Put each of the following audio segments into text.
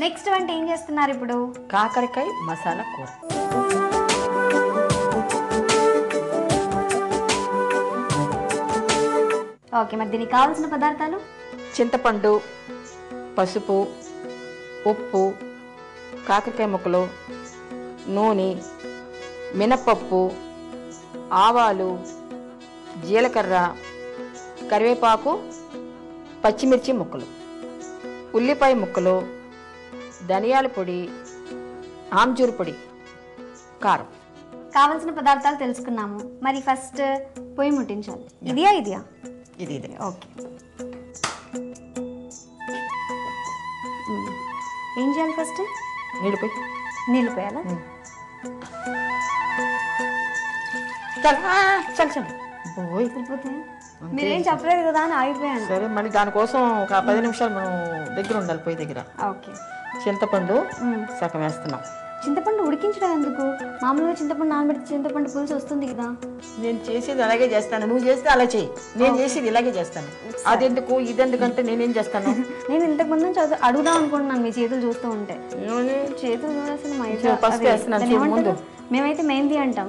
Next వంట ఏం చేస్తున్నారు ఇప్పుడు? కాకరకాయ మసాలా కూర. ఓకే, మరి దీనికి కావాల్సిన పదార్థాలు? చింతపండు, పసుపు, ఉప్పు, కాకరకాయ ముక్కలు, నూనె, మినపప్పు, ఆవాలు, జీలకర్ర, కరివేపాకు, పచ్చిమిర్చి ముక్కలు, ఉల్లిపాయ ముక్కలు, ధనియాల పొడి, ఆమ్చూరు పొడి, కారం. కావాల్సిన పదార్థాలు తెలుసుకున్నాము. మరి ఫస్ట్ పొయ్యి ముట్టించాలి. ఇదియా? ఇది ఓకే. ఏం చేయాలి ఫస్ట్? నీళ్ళు పోయాలా? చల్ మీరేం చెప్పలేదు కదా అని ఆగిపోయాను. సరే, మళ్ళీ దానికోసం ఒక 10 నిమిషాలు మనం దగ్గర ఉండాలి పొయ్యి దగ్గర. ఓకే. చింతపండు సగం వేస్తున్నాం. చింతపండు ఉడికించడం ఎందుకు? మామూలుగా చింతపండు నానబెట్టి చింతపండు పులుసు వస్తుంది కదా. నేను చేసేది అలాగే చేస్తాను, నువ్వు చేస్తే అలా చెయ్యి. నేను చేసేది ఇలాగే చేస్తాను. అదెందుకు ఇదెందుకంటే నేనేం చేస్తాను? నేను ఇంతకు ముందు నుంచి అడుగుదాం అనుకుంటున్నాను మీ చేతులు చూస్తూ ఉంటే. చేతులు చూడాల్సిన మేమైతే మెహందీ అంటాం.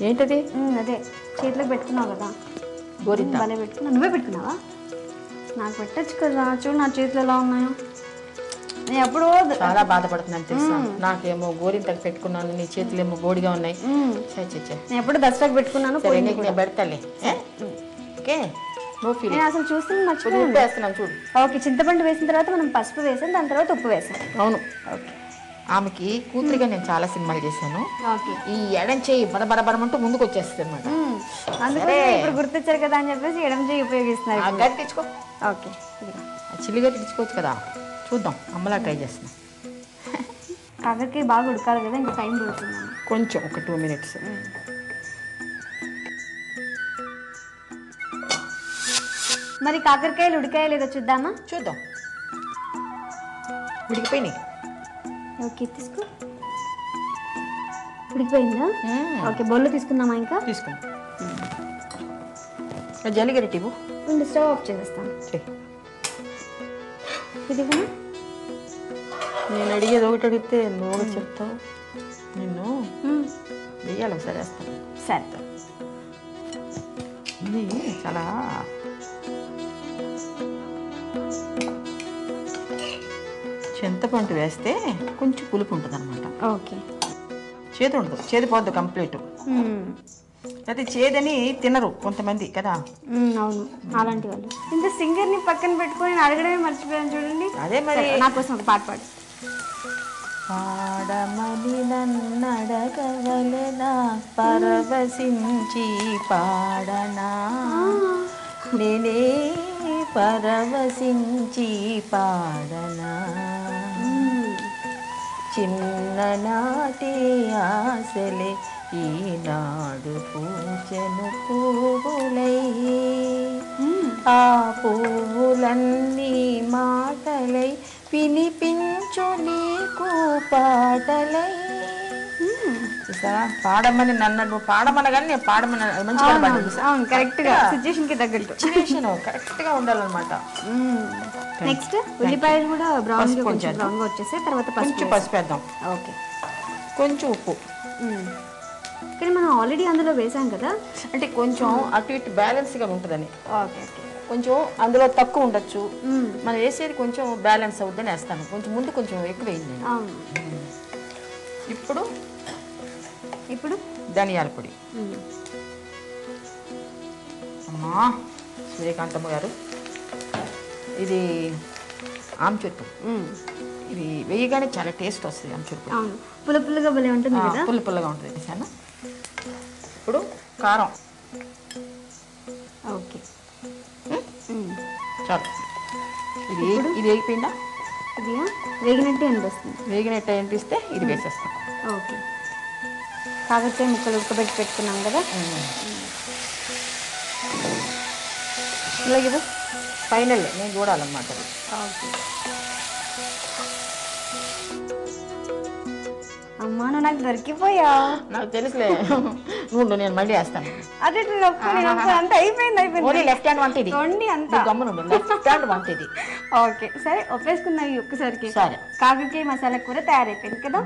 ఏంటది? అదే చేతిలోకి పెట్టుకున్నావు కదా, గోరింట. భలే పెట్టుకున్నావు. నువ్వే పెట్టుకున్నావా? నాకు పెట్టచ్చు కదా. చూడు నా చేతులు ఎలా ఉన్నాయో. నేను ఎప్పుడో చాలా బాధపడుతున్నాను తెలుసా. నాకేమో గోరింతకు పెట్టుకున్నాను, నీ చేతులు ఏమో బోడిగా ఉన్నాయి. నేను ఎప్పుడు దసరాకు పెట్టుకున్నాను. పెడతాలే. ఓకే, నేను అసలు చూస్తున్నాను, మర్చిపోయాను. చూడు. ఓకే, చింతపండు వేసిన తర్వాత మనం పసుపు వేసాం, దాని తర్వాత ఉప్పు వేసాం. అవును. ఓకే. ఆమెకి కూతురిగా నేను చాలా సినిమాలు చేశాను. ఈ ఎడం చేయి బరబరమంటూ ముందుకు వచ్చేస్తుంది అనమాట. అందుకే ఇప్పుడు గుర్తొచ్చారు కదా అని చెప్పేసి ఎడం చేయి ఉపయోగిస్తున్నారు. గట్టి తెచ్చుకో. ఓకే, చిల్లిగా తెచ్చుకోవచ్చు కదా. చూద్దాం, అమ్మలా ట్రై చేస్తున్నాం. కాకరకాయ బాగా ఉడకాలి కదా, ఇంకా టైం పడుతుంది కొంచెం, ఒక 2 minutes. మరి కాకరకాయలు ఉడికాయో లేదో చూద్దామా? చూద్దాం. ఉడికిపోయినాయి. ఓకే, తీసుకో. ఉడికిపోయిందా? ఓకే, బౌల్లో తీసుకుందామా? ఇంకా తీసుకుందాం. జల్లిగరిటి స్టవ్ ఆఫ్ చేసేస్తాను. ఇది నేను అడిగేది ఒకటి అడిగితే నువ్వు ఒకటి చెప్తావు. నిన్ను వెయ్యాలి, ఒకసారి వేస్తాను. సరే. ఇది చాలా చింతపండు వేస్తే కొంచెం పులుపు ఉంటుంది అనమాట. ఓకే. చేదు ఉండదు, చేదు పోద్దు కంప్లీట్. అయితే చేదని తినరు కొంతమంది కదా. అవును, అలాంటి వాళ్ళు. ఇంత సింగర్ని పక్కన పెట్టుకొని అడగడమే మర్చిపోయాను చూడండి. అదే మరి నా కోసం ఒక పాట పాడు. పాడమని నన్నడగవలెనా, పరవశించి పాడనా, నేనే పరవశించి పాడనా, చిన్ననాటి ఆశలే ఈనాడు పూచెను పువ్వులై, ఆ పువ్వులన్నీ మాటలై వినిపించు నీకు పాటలై. చూసారా, పాడమని నన్ను పాడమనగానే నేను పాడమని మంచి అవును, కరెక్ట్ గా సిచ్యుయేషన్ కి తగ్గట్టు సిచ్యుయేషన్ కరెక్ట్ గా ఉండాలన్నమాట. నెక్స్ట్ ఉల్లిపాయలు కూడా బ్రౌన్ గా వచ్చేసి తర్వాత కొంచెం పసుపు వేద్దాం. ఓకే, కొంచెం ఉప్పు. కానీ మనం ఆల్రెడీ అందులో వేసాం కదా, అంటే కొంచెం అటు ఇటు బ్యాలెన్స్గా ఉంటుందని. ఓకే ఓకే, కొంచెం అందులో తక్కువ ఉండొచ్చు, మనం వేసేది కొంచెం బ్యాలెన్స్ అవుద్దని వేస్తాను. కొంచెం ముందు కొంచెం ఎక్కువ వేయండి. ఇప్పుడు ఇప్పుడు ధనియాల పొడి. అమ్మా సూర్యకాంతమ్మ గారు, ఇది ఆమ్చూరు పొడి. ఇది వేయగానే చాలా టేస్ట్ వస్తుంది. ఆమ్చూరు పొడి పుల్ల పుల్లగా భలే ఉంటుంది కదా, పుల్ల పుల్లగా ఉంటుంది వేసాను. ఇప్పుడు కారం. ఓకే, చాలు. ఇది ఇది వేగిపోయిందా? ఇది వేగినట్టే అనిపిస్తుంది. వేగినట్టు అనిపిస్తే ఇది వేసేస్తాం. ఓకే, కాకరకాయ ముక్కలు ఉడకబెట్టి పెట్టుకున్నాం కదా, ఇలాగే ఫైనల్ నేను చూడాలన్నమాట. ఓకే, అమ్మా నువ్వు నాకు దొరికిపోయా. నాకు తెలుసులే, నువ్వు నేను మళ్ళీ వేస్తాను. అదే అంత అయిపోయింది లెఫ్ట్ హ్యాండ్ వంటిది అంత గమ్మునుండు. లెఫ్ట్ హ్యాండ్ వంటిది. ఓకే సరే ఒప్పేసుకున్నాయి ఒక్కసారికి. సరే కాకరకాయ మసాలా కూర తయారైపోయింది కదా.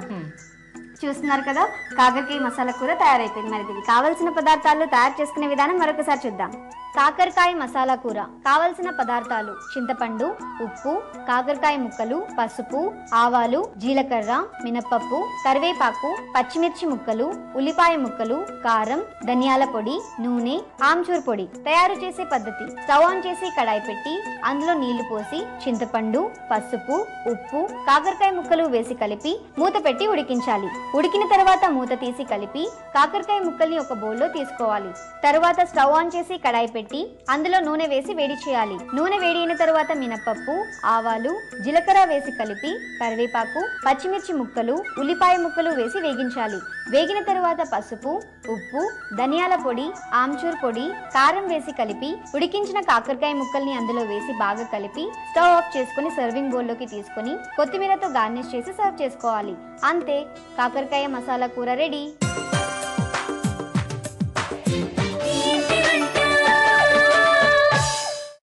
చూస్తున్నారు కదా కాకరకాయ మసాలా కూర తయారైపోయింది. మరి దీనికి కావలసిన పదార్థాలు తయారు చేసుకునే విధానం మరొకసారి చూద్దాం. కాకరకాయ మసాలా కూర కావలసిన పదార్థాలు: చింతపండు, ఉప్పు, కాకరకాయ ముక్కలు, పసుపు, ఆవాలు, జీలకర్ర, మినపప్పు, కరివేపాకు, పచ్చిమిర్చి ముక్కలు, ఉల్లిపాయ ముక్కలు, కారం, ధనియాల పొడి, నూనె, ఆమ్చూర్ పొడి. తయారు చేసే పద్ధతి: స్టవ్ ఆన్ చేసి కడాయి పెట్టి అందులో నీళ్లు పోసి చింతపండు, పసుపు, ఉప్పు, కాకరకాయ ముక్కలు వేసి కలిపి మూత పెట్టి ఉడికించాలి. ఉడికిన తర్వాత మూత తీసి కలిపి కాకరకాయ ముక్కల్ని ఒక బౌల్లో తీసుకోవాలి. తర్వాత స్టవ్ ఆన్ చేసి కడాయి పెట్టి అందులో నూనె వేసి వేడి చేయాలి. నూనె వేడి అయిన తర్వాత మినపప్పు, ఆవాలు, జీలకర్ర వేసి కలిపి కరివేపాకు, పచ్చిమిర్చి ముక్కలు, ఉల్లిపాయ ముక్కలు వేసి వేగించాలి. వేగిన తర్వాత పసుపు, ఉప్పు, ధనియాల పొడి, ఆమ్చూర్ పొడి, కారం వేసి కలిపి ఉడికించిన కాకరకాయ ముక్కల్ని అందులో వేసి బాగా కలిపి స్టవ్ ఆఫ్ చేసుకుని సర్వింగ్ బౌల్లోకి తీసుకుని కొత్తిమీరతో గార్నిష్ చేసి సర్వ్ చేసుకోవాలి. అంతే, కాకరకాయ మసాలా కూర రెడీ.